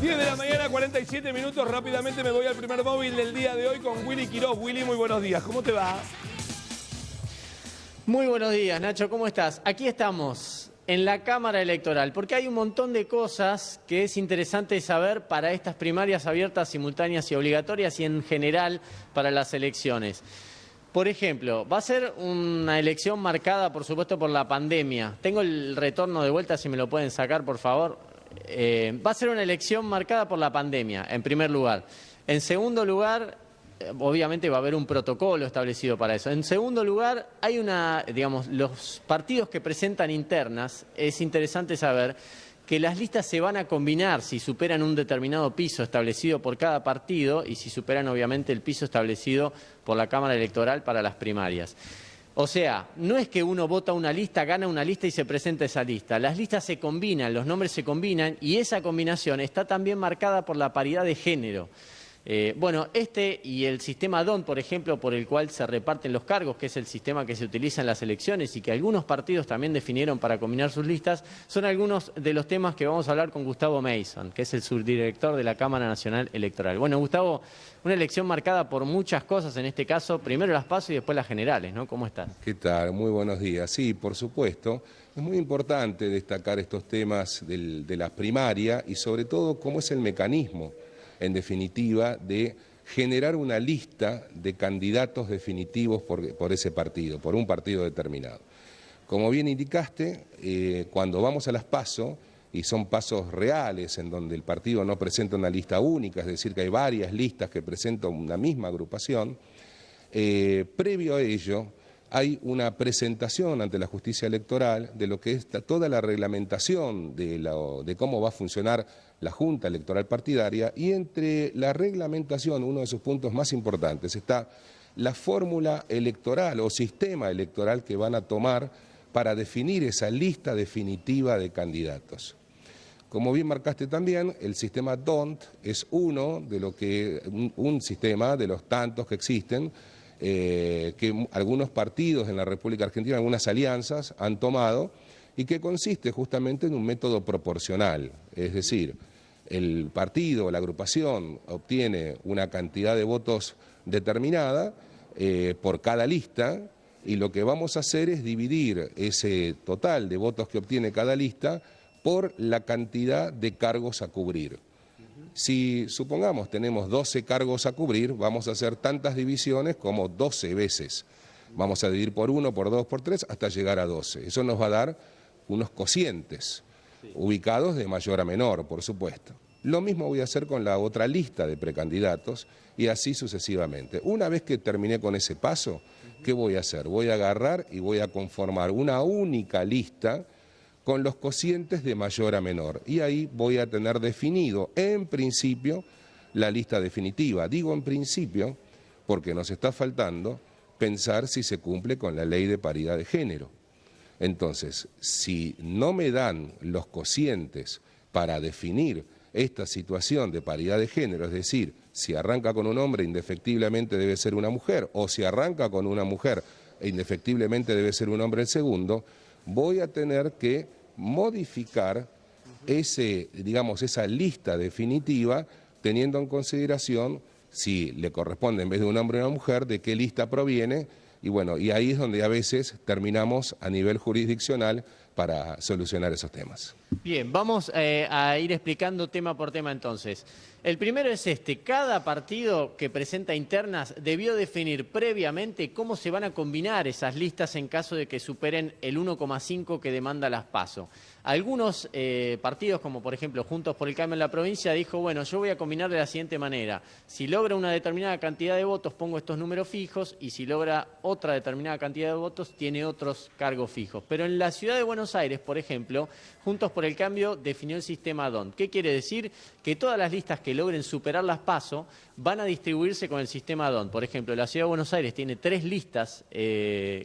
10 de la mañana, 47 minutos. Rápidamente me voy al primer móvil del día de hoy con Willy Quiroz. Willy, muy buenos días. ¿Cómo te va? Muy buenos días, Nacho. ¿Cómo estás? Aquí estamos en la Cámara Electoral, porque hay un montón de cosas que es interesante saber para estas primarias abiertas, simultáneas y obligatorias y en general para las elecciones. Por ejemplo, va a ser una elección marcada, por supuesto, por la pandemia. Tengo el retorno de vuelta, si me lo pueden sacar, por favor. Va a ser una elección marcada por la pandemia, en primer lugar. En segundo lugar, obviamente va a haber un protocolo establecido para eso. En segundo lugar, hay los partidos que presentan internas, es interesante saber que las listas se van a combinar si superan un determinado piso establecido por cada partido y si superan obviamente el piso establecido por la Cámara Electoral para las primarias. O sea, no es que uno vota una lista, gana una lista y se presenta esa lista. Las listas se combinan, los nombres se combinan y esa combinación está también marcada por la paridad de género. Este y el sistema DONT, por ejemplo, por el cual se reparten los cargos, que es el sistema que se utiliza en las elecciones y que algunos partidos también definieron para combinar sus listas, son algunos de los temas que vamos a hablar con Gustavo Mason, que es el subdirector de la Cámara Nacional Electoral. Bueno, Gustavo, una elección marcada por muchas cosas, en este caso, primero las PASO y después las generales, ¿no? ¿Cómo estás? ¿Qué tal? Muy buenos días. Sí, por supuesto. Es muy importante destacar estos temas de la primaria y sobre todo cómo es el mecanismo, en definitiva, de generar una lista de candidatos definitivos por ese partido, por un partido determinado. Como bien indicaste, cuando vamos a las PASO, y son pasos reales en donde el partido no presenta una lista única, es decir, que hay varias listas que presentan una misma agrupación, previo a ello hay una presentación ante la justicia electoral de lo que es toda la reglamentación de cómo va a funcionar la Junta Electoral Partidaria, y entre la reglamentación, uno de sus puntos más importantes, está la fórmula electoral o sistema electoral que van a tomar para definir esa lista definitiva de candidatos. Como bien marcaste también, el sistema DONT es un sistema de los tantos que existen, que algunos partidos en la República Argentina, algunas alianzas han tomado, y que consiste justamente en un método proporcional, es decir, el partido o la agrupación obtiene una cantidad de votos determinada por cada lista, y lo que vamos a hacer es dividir ese total de votos que obtiene cada lista por la cantidad de cargos a cubrir. Si supongamos tenemos 12 cargos a cubrir, vamos a hacer tantas divisiones como 12 veces. Vamos a dividir por 1, por 2, por 3, hasta llegar a 12. Eso nos va a dar unos cocientes, ubicados de mayor a menor, por supuesto. Lo mismo voy a hacer con la otra lista de precandidatos y así sucesivamente. Una vez que terminé con ese paso, ¿qué voy a hacer? Voy a agarrar y voy a conformar una única lista con los cocientes de mayor a menor. Y ahí voy a tener definido, en principio, la lista definitiva. Digo en principio porque nos está faltando pensar si se cumple con la ley de paridad de género. Entonces, si no me dan los cocientes para definir esta situación de paridad de género, es decir, si arranca con un hombre, indefectiblemente debe ser una mujer, o si arranca con una mujer, indefectiblemente debe ser un hombre el segundo, voy a tener que modificar esa lista definitiva, teniendo en consideración si le corresponde en vez de un hombre a una mujer, de qué lista proviene, y ahí es donde a veces terminamos a nivel jurisdiccional para solucionar esos temas. Bien, vamos a ir explicando tema por tema entonces. El primero es cada partido que presenta internas debió definir previamente cómo se van a combinar esas listas en caso de que superen el 1,5 que demanda las PASO. Algunos partidos, como por ejemplo Juntos por el Cambio en la provincia, dijo, bueno, yo voy a combinar de la siguiente manera. Si logra una determinada cantidad de votos, pongo estos números fijos, y si logra otra determinada cantidad de votos, tiene otros cargos fijos. Pero en la ciudad de Buenos Aires, por ejemplo, Juntos por el Cambio definió el sistema DONT. ¿Qué quiere decir? Que todas las listas que logren superar las PASO van a distribuirse con el sistema DONT. Por ejemplo, la Ciudad de Buenos Aires tiene 3 listas,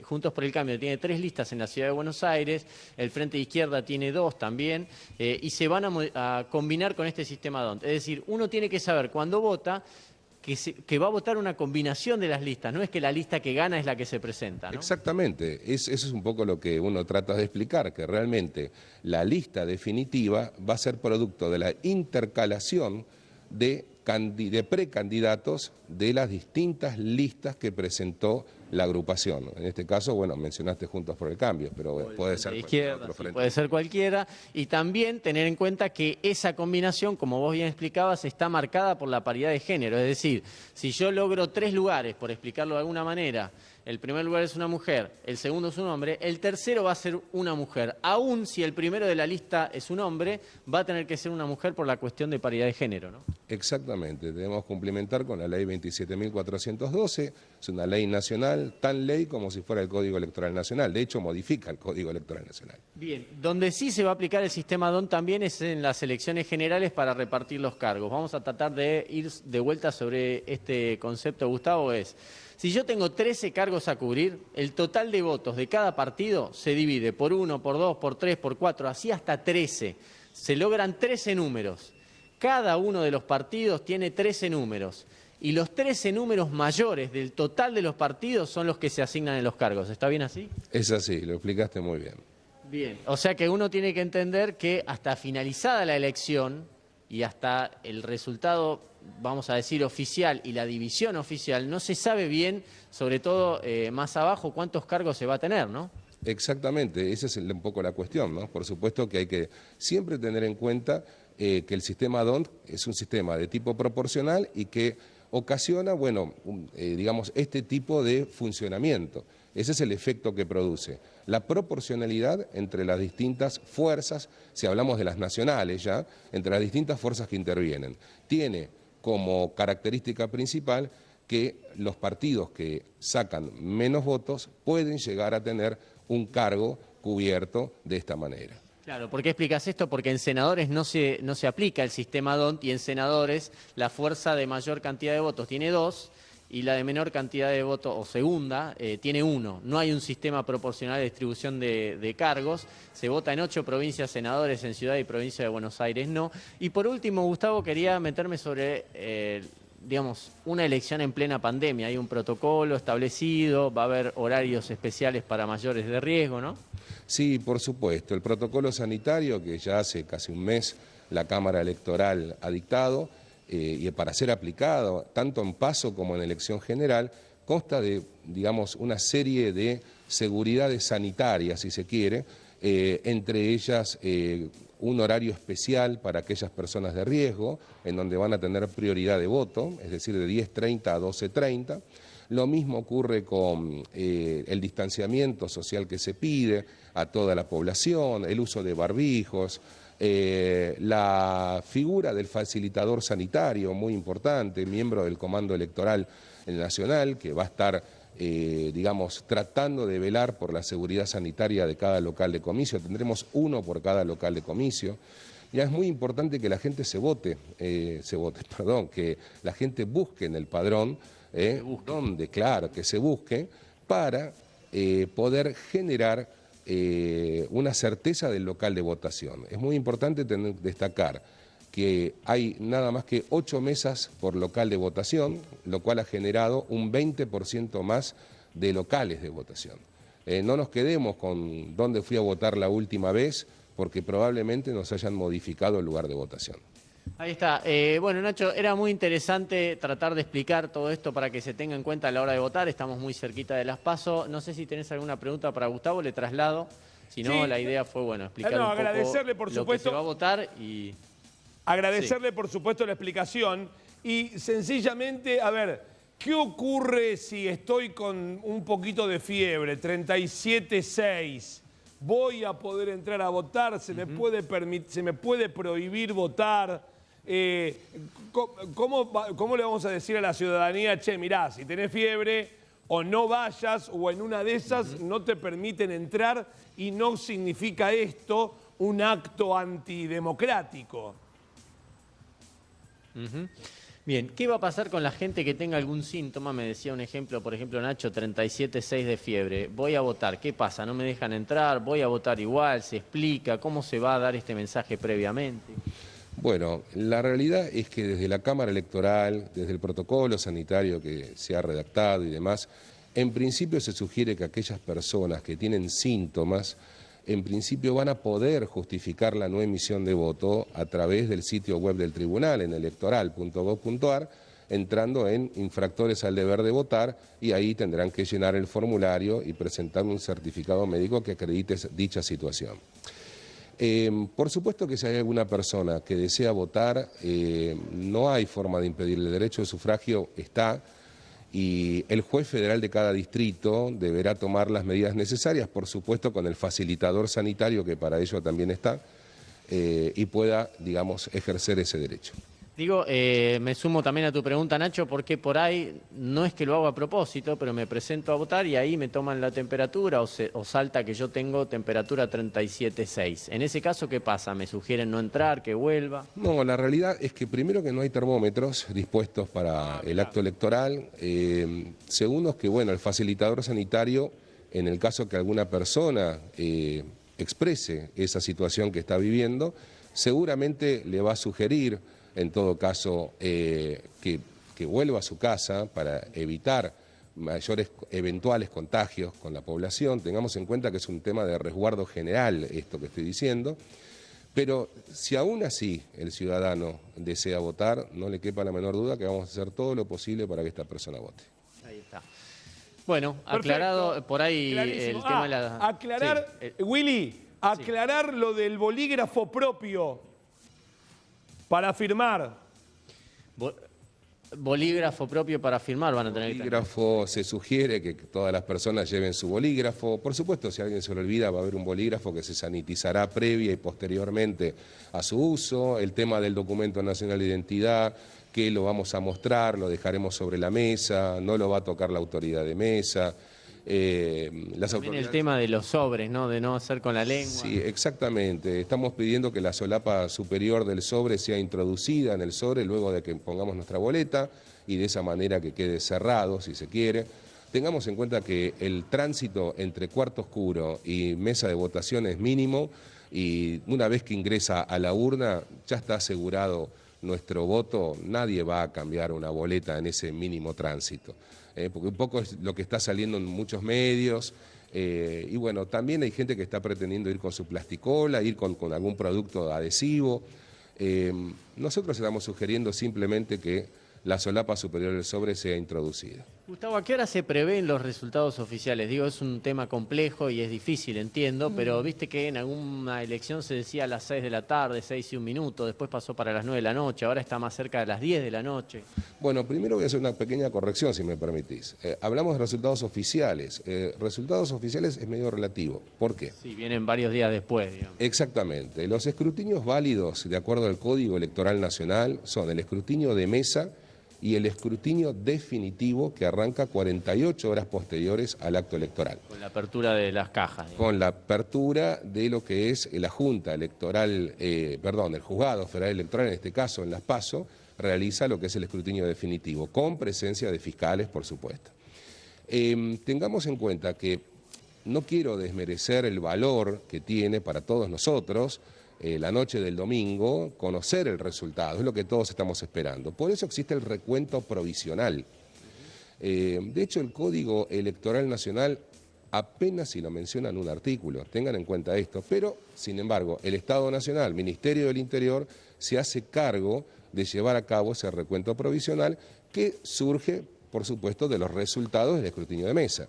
Juntos por el Cambio tiene 3 listas en la Ciudad de Buenos Aires, el Frente de Izquierda tiene 2 también, y se van a combinar con este sistema DONT. Es decir, uno tiene que saber cuando vota que va a votar una combinación de las listas, no es que la lista que gana es la que se presenta, ¿no? Exactamente, eso es un poco lo que uno trata de explicar, que realmente la lista definitiva va a ser producto de la intercalación de precandidatos de las distintas listas que presentó la agrupación. En este caso, bueno, mencionaste Juntos por el Cambio, pero puede ser izquierda, otro frente. puede ser cualquiera. Y también tener en cuenta que esa combinación, como vos bien explicabas, está marcada por la paridad de género. Es decir, si yo logro 3 lugares, por explicarlo de alguna manera, el primer lugar es una mujer, el segundo es un hombre, el tercero va a ser una mujer. Aún si el primero de la lista es un hombre, va a tener que ser una mujer por la cuestión de paridad de género, ¿no? Exactamente, debemos cumplimentar con la ley 27.412, es una ley nacional, tan ley como si fuera el Código Electoral Nacional, de hecho modifica el Código Electoral Nacional. Bien, donde sí se va a aplicar el sistema DON también es en las elecciones generales para repartir los cargos. Vamos a tratar de ir de vuelta sobre este concepto, Gustavo, si yo tengo 13 cargos a cubrir, el total de votos de cada partido se divide por 1, por 2, por 3, por 4, así hasta 13. Se logran 13 números. Cada uno de los partidos tiene 13 números. Y los 13 números mayores del total de los partidos son los que se asignan en los cargos. ¿Está bien así? Es así, lo explicaste muy bien. Bien, o sea que uno tiene que entender que hasta finalizada la elección y hasta el resultado, vamos a decir, oficial y la división oficial, no se sabe bien, sobre todo más abajo, cuántos cargos se va a tener, ¿no? Exactamente, esa es un poco la cuestión, ¿no? Por supuesto que hay que siempre tener en cuenta que el sistema DONT es un sistema de tipo proporcional y que ocasiona, bueno, digamos, este tipo de funcionamiento. Ese es el efecto que produce. La proporcionalidad entre las distintas fuerzas, si hablamos de las nacionales ya, entre las distintas fuerzas que intervienen, tiene como característica principal que los partidos que sacan menos votos pueden llegar a tener un cargo cubierto de esta manera. Claro, ¿por qué explicas esto? Porque en senadores no se aplica el sistema DONT y en senadores la fuerza de mayor cantidad de votos tiene 2 y la de menor cantidad de votos, o segunda, tiene 1. No hay un sistema proporcional de distribución de cargos. Se vota en 8 provincias senadores, en Ciudad y Provincia de Buenos Aires no. Y por último, Gustavo, quería meterme sobre, digamos, una elección en plena pandemia. Hay un protocolo establecido, va a haber horarios especiales para mayores de riesgo, ¿no? Sí, por supuesto. El protocolo sanitario que ya hace casi un mes la Cámara Electoral ha dictado, y para ser aplicado tanto en paso como en elección general, consta de, digamos, una serie de seguridades sanitarias, si se quiere, entre ellas un horario especial para aquellas personas de riesgo, en donde van a tener prioridad de voto, es decir, de 10:30 a 12:30. Lo mismo ocurre con el distanciamiento social que se pide a toda la población, el uso de barbijos, la figura del facilitador sanitario, muy importante, miembro del Comando Electoral Nacional, que va a estar, digamos, tratando de velar por la seguridad sanitaria de cada local de comicio. Tendremos uno por cada local de comicio. Ya es muy importante que la gente que la gente busque en el padrón, que se busque, para poder generar una certeza del local de votación. Es muy importante destacar que hay nada más que 8 mesas por local de votación, lo cual ha generado un 20% más de locales de votación. No nos quedemos con dónde fui a votar la última vez, porque probablemente nos hayan modificado el lugar de votación. Ahí está. Bueno, Nacho, era muy interesante tratar de explicar todo esto para que se tenga en cuenta a la hora de votar. Estamos muy cerquita de las PASO. No sé si tenés alguna pregunta para Gustavo, le traslado. Si no, Sí. la idea fue, bueno, explicar un poco agradecerle, por lo supuesto. que se va a votar y... Agradecerle, por supuesto, la explicación y sencillamente, a ver, ¿qué ocurre si estoy con un poquito de fiebre, 37,6? ¿Voy a poder entrar a votar? ¿Se me puede prohibir votar? ¿Cómo le vamos a decir a la ciudadanía, che, mirá, si tenés fiebre o no vayas o en una de esas no te permiten entrar y no significa esto un acto antidemocrático? Bien, ¿qué va a pasar con la gente que tenga algún síntoma? Me decía un ejemplo, por ejemplo, Nacho, 37,6 de fiebre. Voy a votar, ¿qué pasa? ¿No me dejan entrar? ¿Voy a votar igual? ¿Se explica? ¿Cómo se va a dar este mensaje previamente? Bueno, la realidad es que desde la Cámara Electoral, desde el protocolo sanitario que se ha redactado y demás, en principio se sugiere que aquellas personas que tienen síntomas, en principio van a poder justificar la no emisión de voto a través del sitio web del tribunal en electoral.gov.ar, entrando en infractores al deber de votar, y ahí tendrán que llenar el formulario y presentar un certificado médico que acredite dicha situación. Por supuesto que si hay alguna persona que desea votar, no hay forma de impedirle. El derecho de sufragio está, y el juez federal de cada distrito deberá tomar las medidas necesarias, por supuesto con el facilitador sanitario que para ello también está, y pueda, digamos, ejercer ese derecho. Digo, me sumo también a tu pregunta, Nacho, porque por ahí no es que lo hago a propósito, pero me presento a votar y ahí me toman la temperatura o salta que yo tengo temperatura 37,6. En ese caso, ¿qué pasa? ¿Me sugieren no entrar, que vuelva? No, la realidad es que primero que no hay termómetros dispuestos para el acto electoral. Segundo, que bueno, el facilitador sanitario, en el caso que alguna persona exprese esa situación que está viviendo, seguramente le va a sugerir, en todo caso, que vuelva a su casa para evitar mayores eventuales contagios con la población. Tengamos en cuenta que es un tema de resguardo general esto que estoy diciendo, pero si aún así el ciudadano desea votar, no le quepa la menor duda que vamos a hacer todo lo posible para que esta persona vote. Ahí está. Bueno, Perfecto. Aclarado por ahí Clarísimo. el tema de la... Aclarar, Sí. Willy, aclarar lo del bolígrafo propio para firmar. Bolígrafo propio para firmar van a tener que tener. Bolígrafo, se sugiere que todas las personas lleven su bolígrafo. Por supuesto, si a alguien se lo olvida, va a haber un bolígrafo que se sanitizará previa y posteriormente a su uso. El tema del documento nacional de identidad, que lo vamos a mostrar, lo dejaremos sobre la mesa, no lo va a tocar la autoridad de mesa. También el tema de los sobres, ¿no? De no hacer con la lengua. Sí, exactamente. Estamos pidiendo que la solapa superior del sobre sea introducida en el sobre luego de que pongamos nuestra boleta, y de esa manera que quede cerrado, si se quiere. Tengamos en cuenta que el tránsito entre cuarto oscuro y mesa de votación es mínimo, y una vez que ingresa a la urna ya está asegurado nuestro voto. Nadie va a cambiar una boleta en ese mínimo tránsito. Porque un poco es lo que está saliendo en muchos medios, y bueno, también hay gente que está pretendiendo ir con su plasticola, ir con algún producto adhesivo. Nosotros estamos sugiriendo simplemente que la solapa superior del sobre sea introducida. Gustavo, ¿a qué hora se prevén los resultados oficiales? Digo, es un tema complejo y es difícil, entiendo, pero viste que en alguna elección se decía a las 6 de la tarde, 6 y 1 minuto, después pasó para las 9 de la noche, ahora está más cerca de las 10 de la noche. Bueno, primero voy a hacer una pequeña corrección, si me permitís. Hablamos de resultados oficiales. Resultados oficiales es medio relativo. ¿Por qué? Sí, vienen varios días después, digamos. Exactamente. Los escrutinios válidos, de acuerdo al Código Electoral Nacional, son el escrutinio de mesa y el escrutinio definitivo, que arranca 48 horas posteriores al acto electoral. Con la apertura de las cajas. Digamos. Con la apertura de lo que es la Junta Electoral, el Juzgado Federal Electoral, en este caso en Las PASO, realiza lo que es el escrutinio definitivo, con presencia de fiscales, por supuesto. Tengamos en cuenta que no quiero desmerecer el valor que tiene para todos nosotros la noche del domingo conocer el resultado, es lo que todos estamos esperando. Por eso existe el recuento provisional. De hecho, el Código Electoral Nacional apenas si lo menciona en un artículo, tengan en cuenta esto, pero, sin embargo, el Estado Nacional, Ministerio del Interior, se hace cargo de llevar a cabo ese recuento provisional que surge, por supuesto, de los resultados del escrutinio de mesa.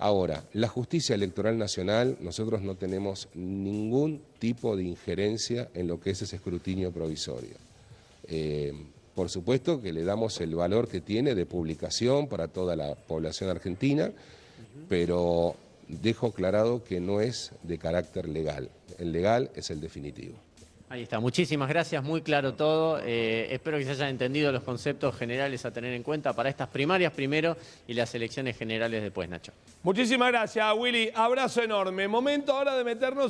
Ahora, la Justicia Electoral Nacional, nosotros no tenemos ningún tipo de injerencia en lo que es ese escrutinio provisorio. Por supuesto que le damos el valor que tiene de publicación para toda la población argentina, pero dejo aclarado que no es de carácter legal. El legal es el definitivo. Ahí está, muchísimas gracias, muy claro todo. Espero que se hayan entendido los conceptos generales a tener en cuenta para estas primarias primero y las elecciones generales después, Nacho. Muchísimas gracias, Willy. Abrazo enorme. Momento ahora de meternos